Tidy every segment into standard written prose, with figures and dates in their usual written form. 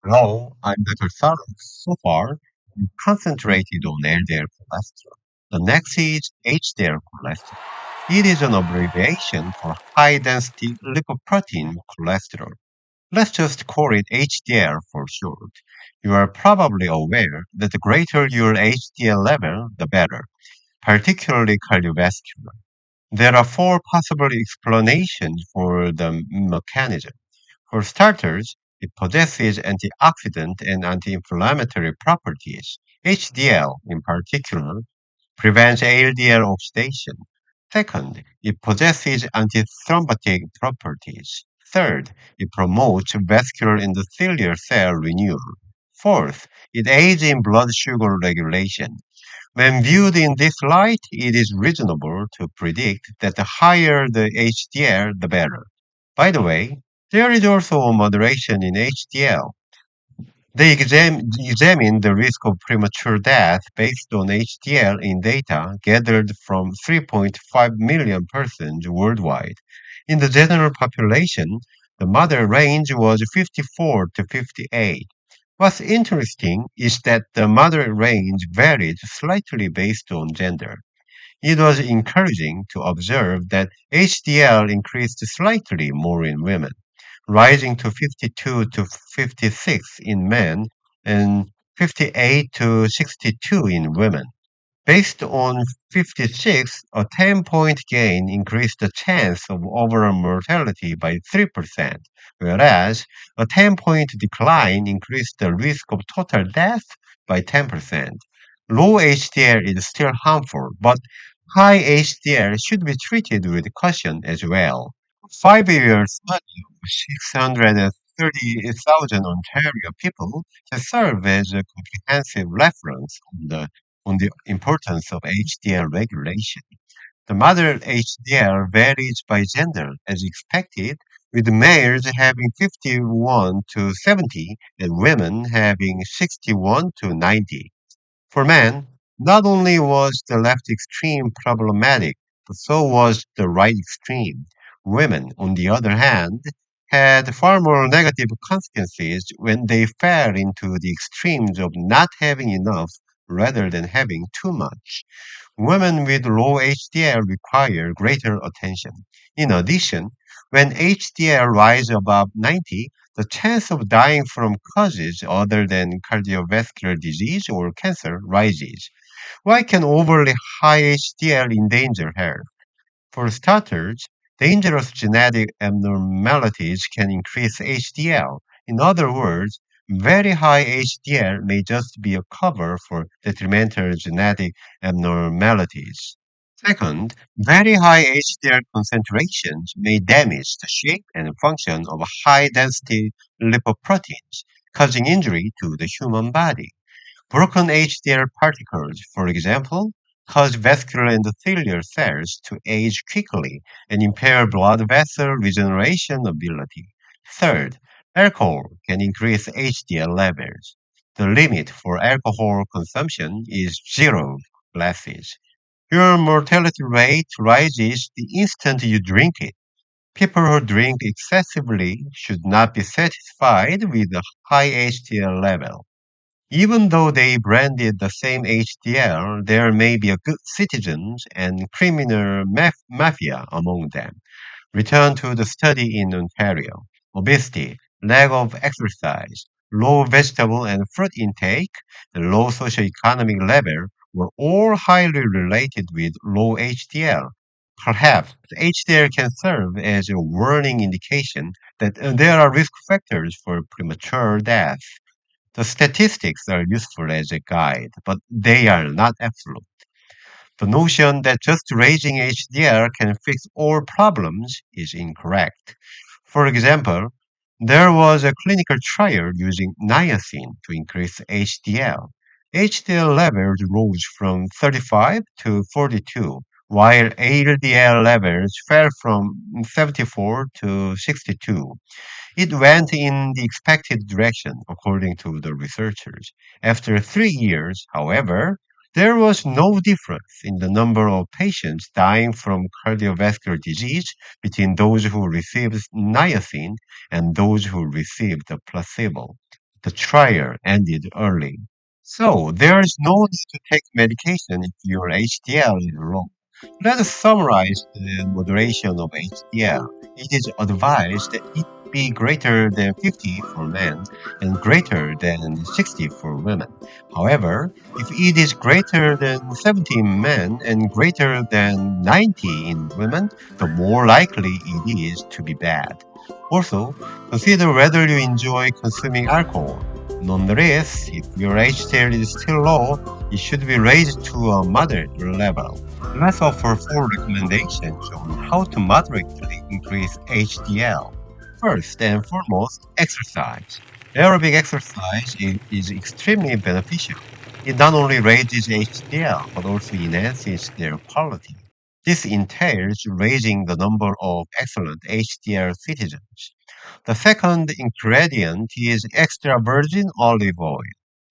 Hello, I'm Dr. Sarah. So far, we concentrated on LDL cholesterol. The next is HDL cholesterol. It is an abbreviation for high density lipoprotein cholesterol. Let's just call it HDL for short. You are probably aware that the greater your HDL level, the better, particularly cardiovascular. There are four possible explanations for the mechanism. For starters, it possesses antioxidant and anti-inflammatory properties. HDL, in particular, prevents LDL oxidation. Second, it possesses antithrombotic properties. Third, it promotes vascular endothelial cell renewal. Fourth, it aids in blood sugar regulation. When viewed in this light, it is reasonable to predict that the higher the HDL, the better. By the way, there is also a moderation in HDL. They examined the risk of premature death based on HDL in data gathered from 3.5 million persons worldwide. In the general population, the moderate range was 54 to 58. What's interesting is that the moderate range varied slightly based on gender. It was encouraging to observe that HDL increased slightly more in women, rising to 52 to 56 in men and 58 to 62 in women. Based on 56, a 10-point gain increased the chance of overall mortality by 3%, whereas a 10-point decline increased the risk of total death by 10%. Low HDL is still harmful, but high HDL should be treated with caution as well. 5 year study of 630,000 Ontario people can serve as a comprehensive reference on the importance of HDL regulation. The mother HDL varies by gender as expected, with males having 51 to 70 and women having 61 to 90. For men, not only was the left extreme problematic, but so was the right extreme. Women, on the other hand, had far more negative consequences when they fell into the extremes of not having enough rather than having too much. Women with low HDL require greater attention. In addition, when HDL rises above 90, the chance of dying from causes other than cardiovascular disease or cancer rises. Why can overly high HDL endanger health? For starters, dangerous genetic abnormalities can increase HDL. In other words, very high HDL may just be a cover for detrimental genetic abnormalities. Second, very high HDL concentrations may damage the shape and function of high density lipoproteins, causing injury to the human body. Broken HDL particles, for example, cause vascular endothelial cells to age quickly and impair blood vessel regeneration ability. Third, alcohol can increase HDL levels. The limit for alcohol consumption is 0 glasses. Your mortality rate rises the instant you drink it. People who drink excessively should not be satisfied with a high HDL level. Even though they branded the same HDL, there may be a good citizens and criminal mafia among them. Return to the study in Ontario. Obesity, lack of exercise, low vegetable and fruit intake, and low socioeconomic level were all highly related with low HDL. Perhaps HDL can serve as a warning indication that there are risk factors for premature death. The statistics are useful as a guide, but they are not absolute. The notion that just raising HDL can fix all problems is incorrect. For example, there was a clinical trial using niacin to increase HDL. HDL levels rose from 35 to 42, while LDL levels fell from 74 to 62. It went in the expected direction, according to the researchers. After 3 years, however, there was no difference in the number of patients dying from cardiovascular disease between those who received niacin and those who received the placebo. The trial ended early. So there is no need to take medication if your HDL is low. Let us summarize the moderation of HDL. It is advised that it be greater than 50 for men and greater than 60 for women. However, if it is greater than 70 in men and greater than 90 in women, the more likely it is to be bad. Also, consider whether you enjoy consuming alcohol. Nonetheless, if your HDL is still low, it should be raised to a moderate level. Let's offer four recommendations on how to moderately increase HDL. First and foremost, exercise. Aerobic exercise is extremely beneficial. It not only raises HDL but also enhances their quality. This entails raising the number of excellent HDL citizens. The second ingredient is extra virgin olive oil.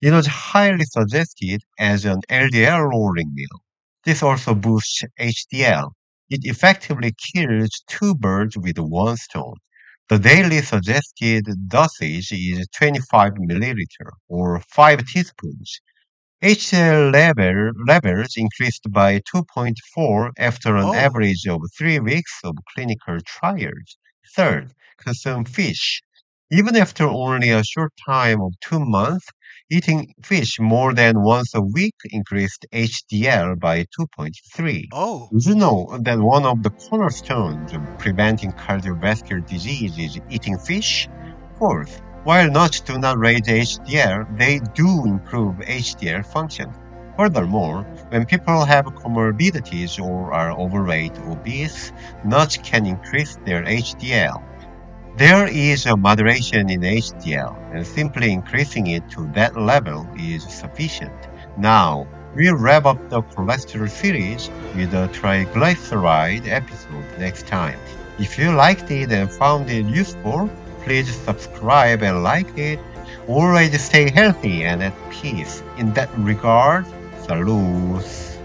It was highly suggested as an LDL lowering meal. This also boosts HDL. It effectively kills two birds with one stone. The daily suggested dosage is 25 milliliter or 5 teaspoons. HDL levels increased by 2.4 after an Oh, average of 3 weeks of clinical trials. Third, consume fish. Even after only a short time of 2 months, eating fish more than once a week increased HDL by 2.3. oh, Did you know that one of the cornerstones of preventing cardiovascular disease is eating fish? Fourth, while nuts do not raise HDL, they do improve HDL function. Furthermore, when people have comorbidities or are overweight, obese, nuts can increase their HDL. There is a moderation in HDL, and simply increasing it to that level is sufficient. Now, we'll wrap up the cholesterol series with a triglyceride episode next time. If you liked it and found it useful, please subscribe and like it. Always stay healthy and at peace. In that regard, salute.